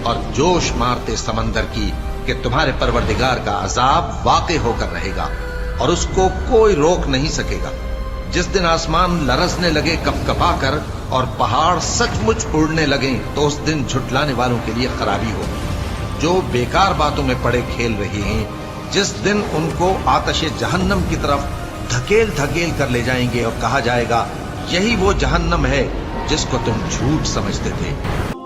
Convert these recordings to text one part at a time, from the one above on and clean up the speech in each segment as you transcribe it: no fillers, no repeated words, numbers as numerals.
اور جوش مارتے سمندر کی کہ تمہارے پروردگار کا عذاب واقع ہو کر رہے گا اور اس کو کوئی روک نہیں سکے گا۔ جس دن آسمان لرزنے لگے کپکپا کر اور پہاڑ سچ مچ اڑنے لگیں تو اس دن جھٹلانے والوں کے لیے خرابی ہوگی جو بیکار باتوں میں پڑے کھیل رہے ہیں، جس دن ان کو آتش جہنم کی طرف دھکیل دھکیل کر لے جائیں گے اور کہا جائے گا یہی وہ جہنم ہے جس کو تم جھوٹ سمجھتے تھے۔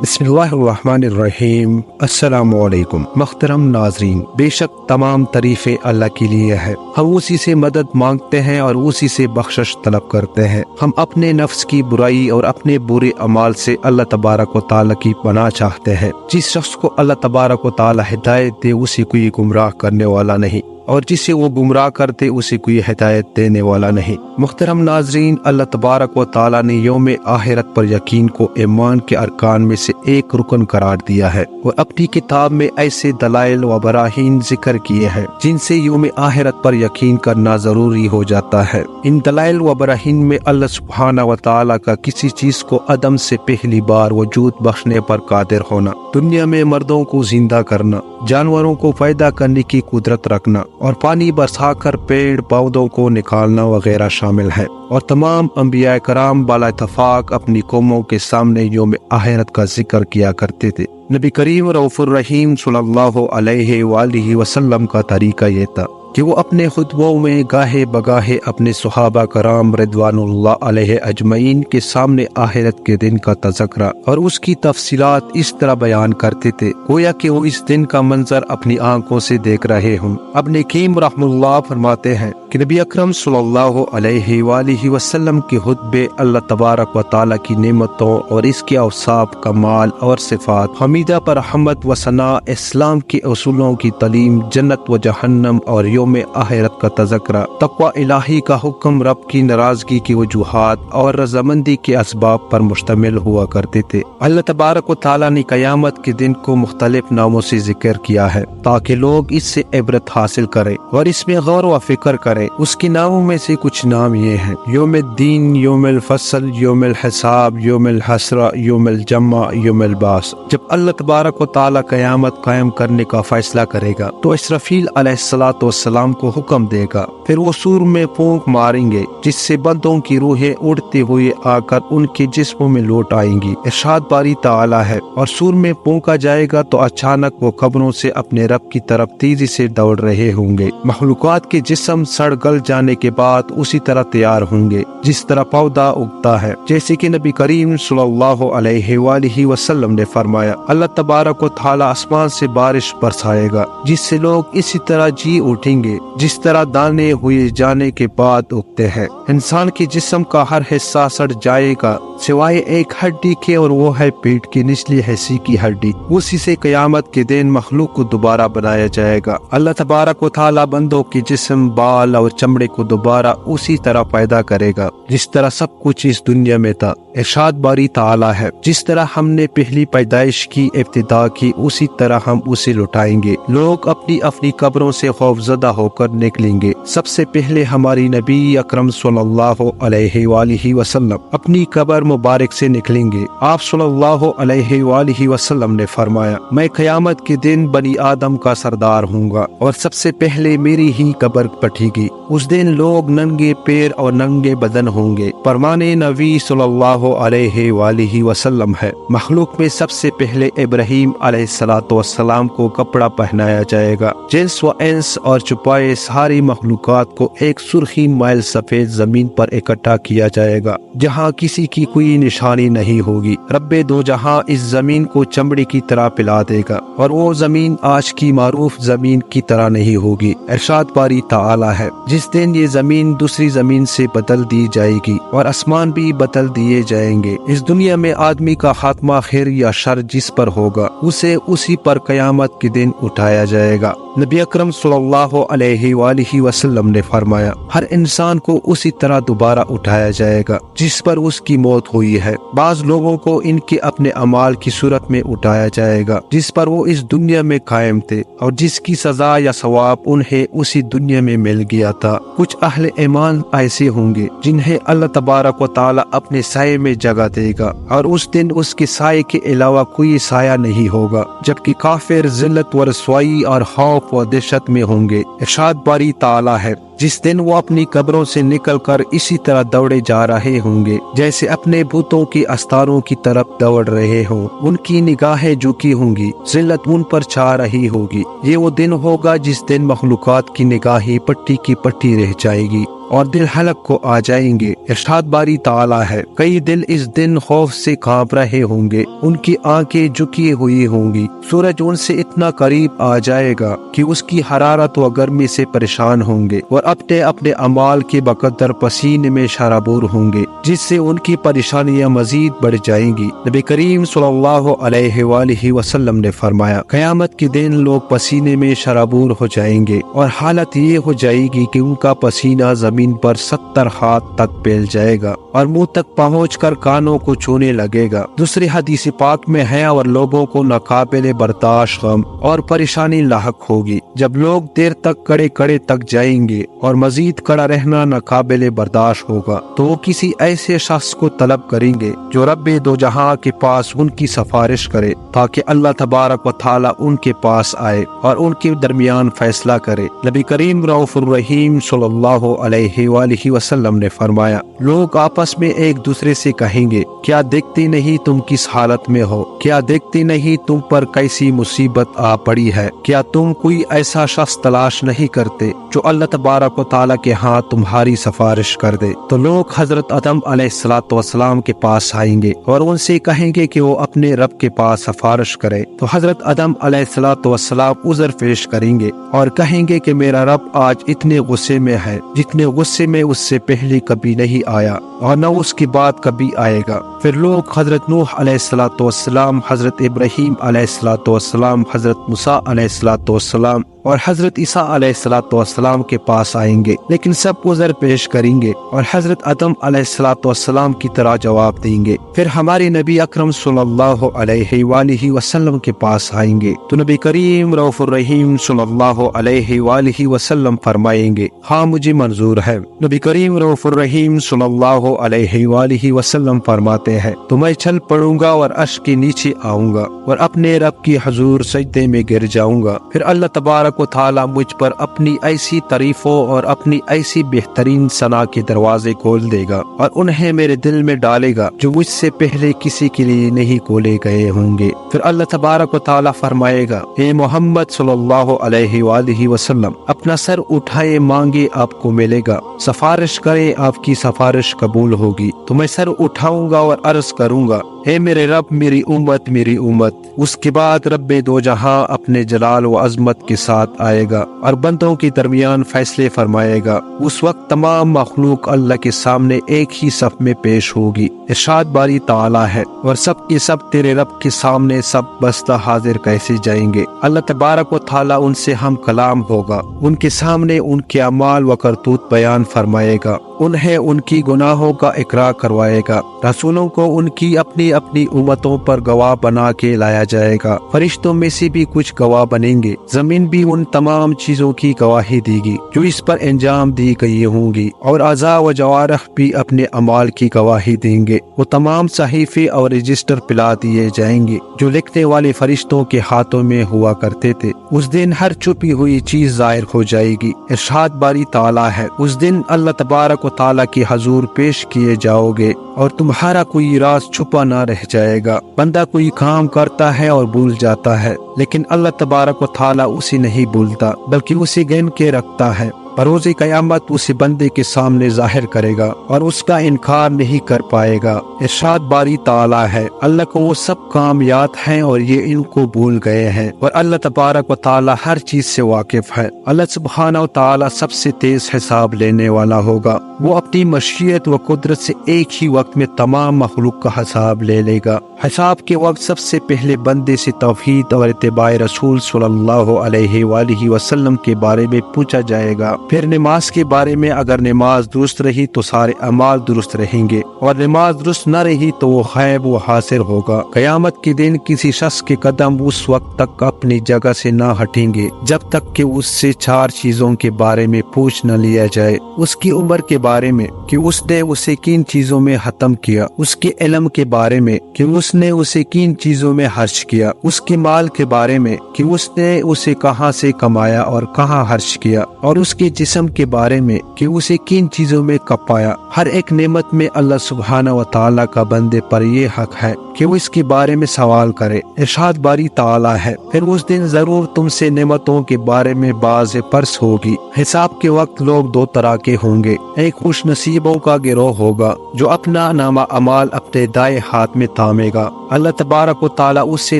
بسم اللہ الرحمن الرحیم۔ السلام علیکم محترم ناظرین، بے شک تمام تعریفیں اللہ کے لیے ہے۔ ہم اسی سے مدد مانگتے ہیں اور اسی سے بخشش طلب کرتے ہیں۔ ہم اپنے نفس کی برائی اور اپنے برے اعمال سے اللہ تبارک و تعالیٰ کی پناہ چاہتے ہیں۔ جس شخص کو اللہ تبارک و تعالیٰ ہدایت دے اسی کو یہ گمراہ کرنے والا نہیں، اور جسے وہ گمراہ کرتے اسے کوئی ہدایت دینے والا نہیں۔ محترم ناظرین، اللہ تبارک و تعالیٰ نے یوم آخرت پر یقین کو ایمان کے ارکان میں سے ایک رکن قرار دیا ہے اور اپنی کتاب میں ایسے دلائل و براہین ذکر کیے ہیں جن سے یوم آخرت پر یقین کرنا ضروری ہو جاتا ہے۔ ان دلائل و براہین میں اللہ سبحانہ و تعالیٰ کا کسی چیز کو عدم سے پہلی بار وجود بخشنے پر قادر ہونا، دنیا میں مردوں کو زندہ کرنا، جانوروں کو پیدا کرنے کی قدرت رکھنا اور پانی برسا کر پیڑ پودوں کو نکالنا وغیرہ شامل ہے۔ اور تمام انبیاء کرام بالا اتفاق اپنی قوموں کے سامنے یوم آخرت کا ذکر کیا کرتے تھے۔ نبی کریم رؤوف الرحیم صلی اللہ علیہ وآلہ وسلم کا طریقہ یہ تھا کہ وہ اپنے خطبوں میں گاہے بگاہے اپنے صحابہ کرام رضوان اللہ علیہ اجمعین کے سامنے آخرت کے دن کا تذکرہ اور اس کی تفصیلات اس طرح بیان کرتے تھے گویا کہ وہ اس دن کا منظر اپنی آنکھوں سے دیکھ رہے ہوں۔ ابن قیم رحمہ اللہ فرماتے ہیں کہ نبی اکرم صلی اللہ علیہ وآلہ وسلم کے خطبے اللہ تبارک و تعالیٰ کی نعمتوں اور اس کے اوصاف، کمال اور صفات، حمیدہ پر حمد و ثناء، اسلام کے اصولوں کی تعلیم، جنت و جہنم اور یوم آخرت کا تذکرہ، تقوی الہی کا حکم، رب کی ناراضگی کی وجوہات اور رضامندی کے اسباب پر مشتمل ہوا کرتے تھے۔ اللہ تبارک و تعالیٰ نے قیامت کے دن کو مختلف ناموں سے ذکر کیا ہے تاکہ لوگ اس سے عبرت حاصل کریں اور اس میں غور و فکر کریں۔ اس کے ناموں میں سے کچھ نام یہ ہیں: یوم الدین، یوم الفصل، یوم الحساب، یوم الحسرہ، یوم الجمع، یوم البعث۔ جب اللہ تبارک و تعالیٰ قیامت قائم کرنے کا فیصلہ کرے گا تو اسرافیل علیہ السلام کو حکم دے گا، پھر وہ سور میں پھونک ماریں گے جس سے بندوں کی روحیں اڑتے ہوئے آ کر ان کے جسموں میں لوٹ آئیں گی۔ ارشاد باری تعالیٰ ہے، اور سور میں پھونکا جائے گا تو اچانک وہ قبروں سے اپنے رب کی طرف تیزی سے دوڑ رہے ہوں گے۔ مخلوقات کے جسم سڑ گل جانے کے بعد اسی طرح تیار ہوں گے جس طرح پودا اگتا ہے، جیسے کہ نبی کریم صلی اللہ علیہ وآلہ وسلم نے فرمایا، اللہ تبارک و تعالیٰ آسمان سے بارش برسائے گا جس سے لوگ اسی طرح جی اٹھیں گے جس طرح دانے ہوئے جانے کے بعد اگتے ہیں۔ انسان کے جسم کا ہر حصہ سڑ جائے گا سوائے ایک ہڈی کے، اور وہ ہے پیٹ کی نچلی حصے کی ہڈی۔ اسی سے قیامت کے دن مخلوق کو دوبارہ بنایا جائے گا۔ اللہ تبارک و تعالیٰ بندوں کے جسم، بال اور چمڑے کو دوبارہ اسی طرح پیدا کرے گا جس طرح سب کچھ اس دنیا میں تھا۔ ارشاد باری تعالیٰ ہے، جس طرح ہم نے پہلی پیدائش کی ابتدا کی اسی طرح ہم اسے لوٹائیں گے۔ لوگ اپنی اپنی قبروں سے خوفزدہ ہو کر نکلیں گے۔ سب سے پہلے ہماری نبی اکرم صلی اللہ علیہ وآلہ وسلم اپنی قبر مبارک سے نکلیں گے۔ آپ صلی اللہ علیہ وآلہ وسلم نے فرمایا، میں قیامت کے دن بنی آدم کا سردار ہوں گا اور سب سے پہلے میری ہی قبر پٹے گی۔ اس دن لوگ ننگے پیر اور ننگے بدن ہوں گے۔ فرمانے نبی صلی اللہ علیہ وآلہ وسلم ہے، مخلوق میں سب سے پہلے ابراہیم علیہ السلام کو کپڑا پہنایا جائے گا۔ جنس و انس اور چھپائے ساری مخلوقات کو ایک سرخی مائل سفید زمین پر اکٹھا کیا جائے گا جہاں کسی کی کوئی نشانی نہیں ہوگی۔ رب دو جہاں اس زمین کو چمڑی کی طرح پلا دے گا اور وہ زمین آج کی معروف زمین کی طرح نہیں ہوگی۔ ارشاد باری تعالیٰ ہے، جس دن یہ زمین دوسری زمین سے بدل دی جائے گی اور آسمان بھی بدل دیے جائیں گے۔ اس دنیا میں آدمی کا خاتمہ خیر یا شر جس پر ہوگا اسے اسی پر قیامت کے دن اٹھایا جائے گا۔ نبی اکرم صلی اللہ علیہ وآلہ وسلم نے فرمایا، ہر انسان کو اسی طرح دوبارہ اٹھایا جائے گا جس پر اس کی موت ہوئی ہے۔ بعض لوگوں کو ان کے اپنے اعمال کی صورت میں اٹھایا جائے گا جس پر وہ اس دنیا میں قائم تھے اور جس کی سزا یا ثواب انہیں اسی دنیا میں مل گیا۔ کیا تھا۔ کچھ اہل ایمان ایسے ہوں گے جنہیں اللہ تبارک و تعالی اپنے سائے میں جگہ دے گا، اور اس دن اس کے سائے کے علاوہ کوئی سایہ نہیں ہوگا، جبکہ کافر ذلت و رسوائی اور خوف و دہشت میں ہوں گے۔ ارشاد باری تعالی ہے، جس دن وہ اپنی قبروں سے نکل کر اسی طرح دوڑے جا رہے ہوں گے جیسے اپنے بتوں کی استاروں کی طرف دوڑ رہے ہوں۔ ان کی نگاہیں جھکی ہوں گی، ذلت ان پر چھا رہی ہوگی۔ یہ وہ دن ہوگا جس دن مخلوقات کی نگاہیں پٹی کی پٹی رہ جائے گی اور دل حلق کو آ جائیں گے۔ ارشاد باری تعالی ہے، کئی دل اس دن خوف سے کانپ رہے ہوں گے، ان کی آنکھیں جھکی ہوئی ہوں گی، سورج ان سے اتنا قریب آ جائے گا کہ اس کی حرارت و گرمی سے پریشان ہوں گے، اور اپنے اپنے اعمال کے بقدر پسینے میں شرابور ہوں گے، جس سے ان کی پریشانیاں مزید بڑھ جائیں گی۔ نبی کریم صلی اللہ علیہ وآلہ وسلم نے فرمایا، قیامت کے دن لوگ پسینے میں شرابور ہو جائیں گے، اور حالت یہ ہو جائے گی کہ ان کا پسینہ زمین پر 70 ہاتھ تک پھیل جائے گا اور منہ تک پہنچ کر کانوں کو چھونے لگے گا۔ دوسری حدیث پاک میں ہے، اور لوگوں کو ناقابل برداشت غم اور پریشانی لاحق ہوگی جب لوگ دیر تک کڑے کڑے تک جائیں گے، اور مزید کڑا رہنا ناقابل برداشت ہوگا، تو وہ کسی ایسے شخص کو طلب کریں گے جو رب دو جہاں کے پاس ان کی سفارش کرے، تاکہ اللہ تبارک و تعالی ان کے پاس آئے اور ان کے درمیان فیصلہ کرے۔ نبی کریم رؤوف الرحیم صلی اللہ علیہ وآلہ وسلم نے فرمایا، لوگ آپس میں ایک دوسرے سے کہیں گے، کیا دیکھتے نہیں تم کس حالت میں ہو؟ کیا دیکھتے نہیں تم پر کیسی مصیبت آ پڑی ہے؟ کیا تم کوئی ایسا شخص تلاش نہیں کرتے جو اللہ تبارک و تعالیٰ کے ہاں تمہاری سفارش کر دے؟ تو لوگ حضرت آدم علیہ السلام کے پاس آئیں گے اور ان سے کہیں گے کہ وہ اپنے رب کے پاس سفارش کرے، تو حضرت آدم علیہ السلام عذر پیش کریں گے اور کہیں گے کہ میرا رب آج اتنے غصے میں ہے جتنے غصے میں اس سے پہلے کبھی نہیں آیا اور نہ اس کے بعد کبھی آئے گا۔ پھر لوگ حضرت نوح علیہ السلام، حضرت ابراہیم علیہ السلام، حضرت موسیٰ علیہ السلام اور حضرت عیسیٰ علیہ السلام کے پاس آئیں گے، لیکن سب عذر پیش کریں گے اور حضرت آدم علیہ السلام کی طرح جواب دیں گے۔ پھر ہمارے نبی اکرم صلی اللہ علیہ وآلہ وسلم کے پاس آئیں گے، تو نبی کریم رؤوف الرحیم صلی اللہ علیہ وآلہ وسلم فرمائیں گے، ہاں مجھے منظور ہے۔ نبی کریم رؤوف الرحیم صلی اللہ علیہ وآلہ وسلم فرماتے ہیں، تو میں چل پڑوں گا اور عرش کے نیچے آؤں گا اور اپنے رب کی حضور سجدے میں گر جاؤں گا۔ پھر اللہ تبارک و تعالی مجھ پر اپنی ایسی تعریفوں اور اپنی ایسی بہترین ثنا کے دروازے کھول دے گا اور انہیں میرے دل میں ڈالے گا جو مجھ سے پہلے کسی کے لیے نہیں کھولے گئے ہوں گے۔ پھر اللہ تبارک و تعالی فرمائے گا، اے محمد صلی اللہ علیہ وآلہ وسلم، اپنا سر اٹھائے مانگے آپ کو ملے گا، سفارش کرے آپ کی سفارش قبول ہوگی۔ تو میں سر اٹھاؤں گا اور عرض کروں گا، اے میرے رب میری امت میری امت۔ اس کے بعد رب دو جہاں اپنے جلال و عظمت کے ساتھ آئے گا اور بندوں کے درمیان فیصلے فرمائے گا۔ اس وقت تمام مخلوق اللہ کے سامنے ایک ہی صف میں پیش ہوگی۔ ارشاد باری تعالی ہے، اور سب کے سب تیرے رب کے سامنے سب بستہ حاضر کیسے جائیں گے؟ اللہ تبارک و تعالی ان سے ہم کلام ہوگا، ان کے سامنے ان کے اعمال و کرتوت بیان فرمائے گا، انہیں ان کی گناہوں کا اقرار کروائے گا، رسولوں کو ان کی اپنی اپنی امتوں پر گواہ بنا کے لایا جائے گا، فرشتوں میں سے بھی کچھ گواہ بنیں گے، زمین بھی ان تمام چیزوں کی گواہی دے گی جو اس پر انجام دی گئی ہوں گی، اور اعضاء و جوارح بھی اپنے اعمال کی گواہی دیں گے۔ وہ تمام صحیفے اور رجسٹر پلا دیے جائیں گے جو لکھنے والے فرشتوں کے ہاتھوں میں ہوا کرتے تھے۔ اس دن ہر چھپی ہوئی چیز ظاہر ہو جائے گی۔ ارشاد باری تعالی ہے، اس دن اللہ تبارک و تعالی کی حضور پیش کیے جاؤ گے اور تمہارا کوئی راز چھپا نہ رہ جائے گا۔ بندہ کوئی کام کرتا ہے اور بھول جاتا ہے، لیکن اللہ تبارک و تعالی اسے نہیں بھولتا بلکہ اسے گن کے رکھتا ہے۔ بروز قیامت اسے بندے کے سامنے ظاہر کرے گا اور اس کا انکار نہیں کر پائے گا۔ ارشاد باری تعالی ہے، اللہ کو وہ سب کام یاد ہیں اور یہ ان کو بھول گئے ہیں، اور اللہ تبارک و تعالی ہر چیز سے واقف ہے۔ اللہ سبحانہ و تعالی سب سے تیز حساب لینے والا ہوگا، وہ اپنی مشیت و قدرت سے ایک ہی وقت میں تمام مخلوق کا حساب لے لے گا۔ حساب کے وقت سب سے پہلے بندے سے توحید اور اتباع رسول صلی اللہ علیہ وآلہ وسلم کے بارے میں پوچھا جائے گا۔ پھر نماز کے بارے میں اگر نماز درست رہی تو سارے اعمال درست رہیں گے، اور نماز درست نہ رہی تو وہ غائب و حاصل ہوگا۔ قیامت کے دن کسی شخص کے قدم اس وقت تک اپنی جگہ سے نہ ہٹیں گے جب تک کہ اس سے 4 چیزوں کے بارے میں پوچھ نہ لیا جائے: اس کی عمر کے بارے میں کہ اس نے اسے کن چیزوں میں ختم کیا، اس کے علم کے بارے میں کہ اس نے اسے کن چیزوں میں خرچ کیا، اس کے مال کے بارے میں کہ اس نے اسے کہاں سے کمایا اور کہاں خرچ کیا، اور اس کے جسم کے بارے میں کہ اسے کن چیزوں میں کپایا۔ ہر ایک نعمت میں اللہ سبحانہ و تعالیٰ کا بندے پر یہ حق ہے کہ وہ اس کے بارے میں سوال کرے۔ ارشاد باری تعالیٰ ہے: پھر اس دن ضرور تم سے نعمتوں کے بارے میں باز پرس ہوگی۔ حساب کے وقت لوگ 2 طرح کے ہوں گے: ایک خوش نصیبوں کا گروہ ہوگا جو اپنا نامہ اعمال اپنے دائیں ہاتھ میں تھامے گا، اللہ تبارک و تعالیٰ اس سے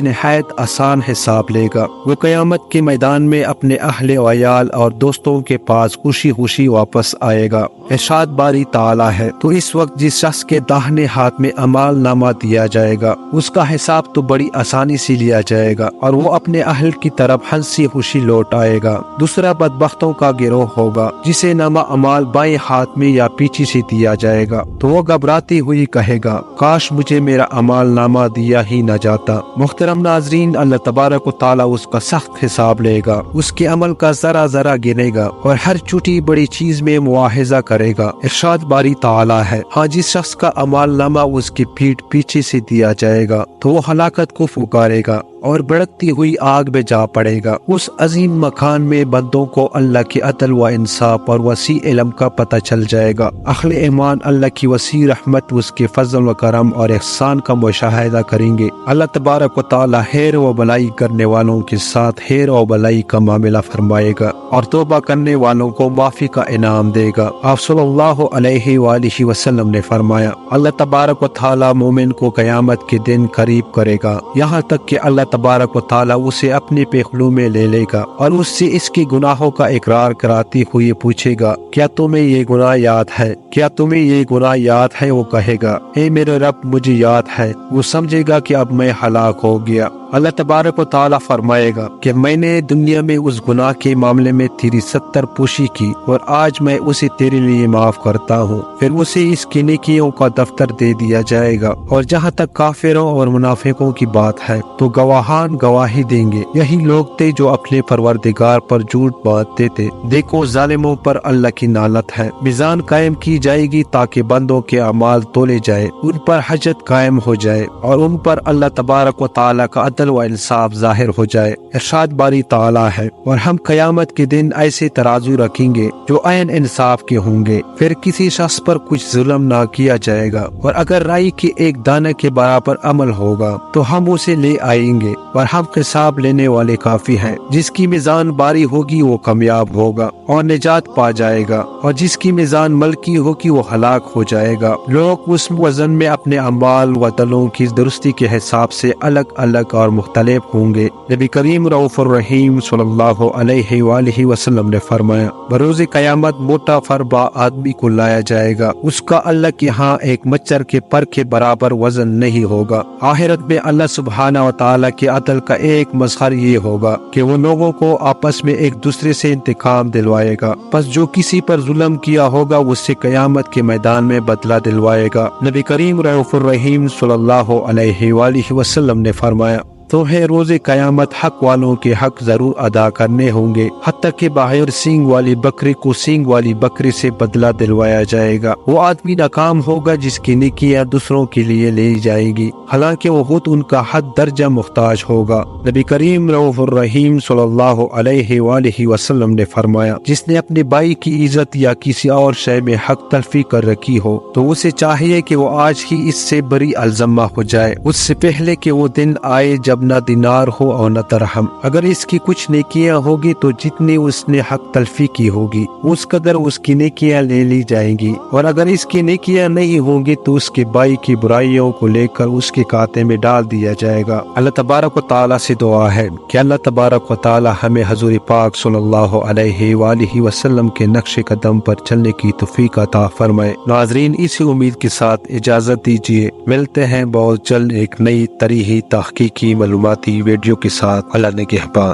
نہایت آسان حساب لے گا۔ وہ قیامت کے میدان میں اپنے اہل و عیال اور دوستوں کے پاس خوشی خوشی واپس آئے گا۔ ارشاد باری تعالیٰ ہے: تو اس وقت جس شخص کے داہنے ہاتھ میں اعمال نامہ دیا جائے گا اس کا حساب تو بڑی آسانی سے لیا جائے گا اور وہ اپنے اہل کی طرف ہنسی خوشی لوٹ آئے گا۔ دوسرا بدبختوں کا گروہ ہوگا جسے نامہ اعمال بائیں ہاتھ میں یا پیچھے سے دیا جائے گا، تو وہ گھبراتی ہوئی کہے گا: کاش مجھے میرا اعمال نامہ دیا ہی نہ جاتا۔ محترم ناظرین، اللہ تبارک و تعالیٰ اس کا سخت حساب لے گا، اس کے عمل کا ذرا ذرا گنے گا اور ہر چھوٹی بڑی چیز میں مواخذہ کرے گا۔ ارشاد باری تعالیٰ ہے: ہاں، جس شخص کا اعمال نامہ اس کی پیٹھ پیچھے سے دیا جائے گا تو وہ ہلاکت کو پکارے گا اور بڑھتی ہوئی آگ میں جا پڑے گا۔ اس عظیم مکان میں بندوں کو اللہ کے عدل و انصاف اور وسیع علم کا پتہ چل جائے گا۔ اہل ایمان اللہ کی وسیع رحمت، اس کے فضل و کرم اور احسان کا مشاہدہ کریں گے۔ اللہ تبارک و تعالی خیر و بلائی کرنے والوں کے ساتھ خیر و بلائی کا معاملہ فرمائے گا اور توبہ کرنے والوں کو معافی کا انعام دے گا۔ آپ صلی اللہ علیہ وآلہ وسلم نے فرمایا: اللہ تبارک و تعالی مومن کو قیامت کے دن قریب کرے گا، یہاں تک کہ اللہ تبارک و تعالی اسے اپنے پہلو میں لے لے گا اور اس سے اس کے گناہوں کا اقرار کراتے ہوئے پوچھے گا: کیا تمہیں یہ گناہ یاد ہے؟ کیا تمہیں یہ گناہ یاد ہے؟ وہ کہے گا: اے میرے رب، مجھے یاد ہے۔ وہ سمجھے گا کہ اب میں ہلاک ہو گیا۔ اللہ تبارک و تعالی فرمائے گا کہ میں نے دنیا میں اس گناہ کے معاملے میں تیری 70 پوشی کی اور آج میں اسے تیرے لیے معاف کرتا ہوں۔ پھر اسے اس کی نیکیوں کا دفتر دے دیا جائے گا، اور جہاں تک کافروں اور منافقوں کی بات ہے تو گواہان گواہی دیں گے، یہی لوگ تھے جو اپنے پروردگار پر جھوٹ باندھتے تھے۔ دیکھو، ظالموں پر اللہ کی لعنت ہے۔ میزان قائم کی جائے گی تاکہ بندوں کے اعمال تولے جائے، ان پر حجت قائم ہو جائے اور ان پر اللہ تبارک و تعالی کا عدل و انصاف ظاہر ہو جائے۔ ارشاد باری تعالی ہے: اور ہم قیامت کے دن ایسے ترازو رکھیں گے جو عین انصاف کے ہوں گے، پھر کسی شخص پر کچھ ظلم نہ کیا جائے گا، اور اگر رائی کے ایک دانے کے برابر عمل ہوگا تو ہم اسے لے آئیں گے، اور ہم حساب لینے والے کافی ہیں۔ جس کی میزان باری ہوگی وہ کامیاب ہوگا اور نجات پا جائے گا، اور جس کی میزان ملکی ہوگی وہ ہلاک ہو جائے گا۔ لوگ اس وزن میں اپنے اعمال و دلوں کی درستی کے حساب سے الگ الگ اور مختلف ہوں گے۔ نبی کریم رؤوف الرحیم صلی اللہ علیہ وآلہ وسلم نے فرمایا: بروز قیامت موٹا فربا آدمی کو لایا جائے گا، اس کا اللہ کے ہاں ایک مچھر کے پر کے برابر وزن نہیں ہوگا۔ آخرت میں اللہ سبحانہ و تعالی کے عدل کا ایک مظہر یہ ہوگا کہ وہ لوگوں کو آپس میں ایک دوسرے سے انتقام دلوائے گا، پس جو کسی پر ظلم کیا ہوگا اس سے قیامت کے میدان میں بدلہ دلوائے گا۔ نبی کریم رؤوف الرحیم صلی اللہ علیہ وآلہ وسلم نے فرمایا: تو ہے روز قیامت حق والوں کے حق ضرور ادا کرنے ہوں گے، حتیٰ کہ باہر سینگ والی بکری کو سینگ والی بکری سے بدلہ دلوایا جائے گا۔ وہ آدمی ناکام ہوگا جس کی نیکیاں دوسروں کے لیے لی جائے گی، حالانکہ وہ خود ان کا حد درجہ محتاج ہوگا۔ نبی کریم رؤوف الرحیم صلی اللہ علیہ وآلہ وسلم نے فرمایا: جس نے اپنے بھائی کی عزت یا کسی اور شے میں حق تلفی کر رکھی ہو تو اسے چاہیے کہ وہ آج ہی اس سے بری الزمہ ہو جائے، اس سے پہلے کہ وہ دن آئے جب نہ دینار ہو اور نہ درہم۔ اگر اس کی کچھ نیکیاں ہوگی تو جتنی اس نے حق تلفی کی ہوگی اس قدر اس کی نیکیاں لے لی جائیں گی، اور اگر اس کی نیکیاں نہیں ہوں گی تو اس کے بھائی کی برائیوں کو لے کر اس کے کھاتے میں ڈال دیا جائے گا۔ اللہ تبارک و تعالی سے دعا ہے کہ اللہ تبارک و تعالی ہمیں حضور پاک صلی اللہ علیہ وآلہ وسلم کے نقش قدم پر چلنے کی توفیق عطا فرمائے۔ ناظرین، اسی امید کے ساتھ اجازت دیجیے، ملتے ہیں بہت جلد ایک نئی تاریخی تحقیقی معلوماتی ویڈیو کے ساتھ۔ اللہ نگہبان۔